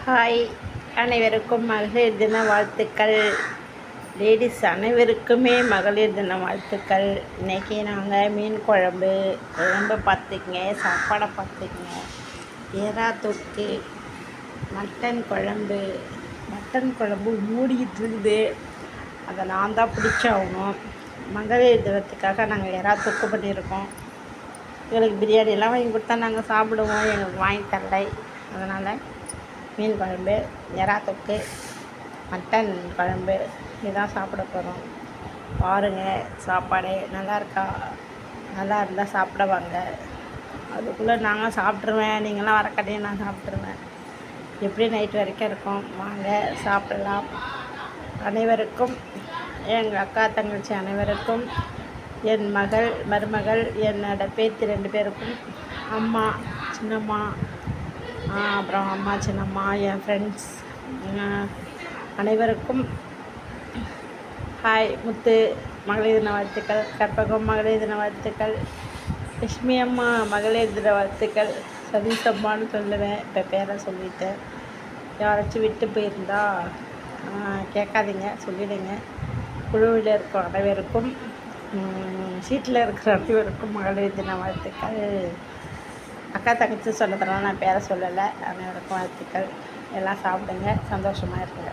Hi, அனைவருக்கும் மகளிர் தின வாழ்த்துக்கள். லேடிஸ் அனைவருக்குமே மகளிர் தின வாழ்த்துக்கள். இன்றைக்கி நாங்கள் மீன் குழம்பு பார்த்துக்குங்க, சாப்பாடை பார்த்துக்குங்க. எறா தொக்கு, மட்டன் குழம்பு மூடிக்கிட்டு இருக்குது. அதை நான் தான் பிடிச்சாகணும். மகளிர் தினத்துக்காக நாங்கள் எறா தொக்கு பண்ணியிருக்கோம். எங்களுக்கு பிரியாணியெல்லாம் வாங்கி கொடுத்தா நாங்கள் சாப்பிடுவோம், எங்களுக்கு வாங்கி தரலை. அதனால் மீன் குழம்பு, எறா தொக்கு, மட்டன் குழம்பு இதுதான் சாப்பிட போகிறோம். பாருங்கள், சாப்பாடு நல்லா இருக்கா? நல்லா இருந்தால் சாப்பிட வாங்க. அதுக்குள்ளே நாங்கள் சாப்பிட்ருவேன், நீங்களாம் வரக்காட்டியும் நான் சாப்பிட்ருவேன். எப்படி நைட் வரைக்கும் இருக்கோம், வாங்க சாப்பிடலாம். அனைவருக்கும், எங்கள் அக்கா தங்கச்சி அனைவருக்கும், என் மகள் மருமகள், என்னோடய பேத்தி 2 பேருக்கும், அம்மா சின்னம்மா, அப்புறம் அம்மா சின்னம்மா, என் ஃப்ரெண்ட்ஸ் அனைவருக்கும் ஹாய். முத்து மகளிர் தின வாழ்த்துக்கள். கற்பகம் மகளிர் தின வாழ்த்துக்கள். லட்சுமி அம்மா மகளிர் தின வாழ்த்துக்கள். சதீஷ் அம்மான்னு சொல்லுவேன், இப்போ பேரை சொல்லிட்டேன். யாராச்சும் விட்டு போயிருந்தா கேட்காதீங்க, சொல்லிவிடுங்க. குழுவில் இருக்கிற அனைவருக்கும், சீட்டில் இருக்கிற அனைவருக்கும் மகளிர் தின வாழ்த்துக்கள். அக்கா தங்கச்சி சொன்னதுனால நான் பேரை சொல்லலை. அனைவருக்கும் வாழ்த்துக்கள். எல்லாம் சாப்பிடுங்க, சந்தோஷமாக இருங்க.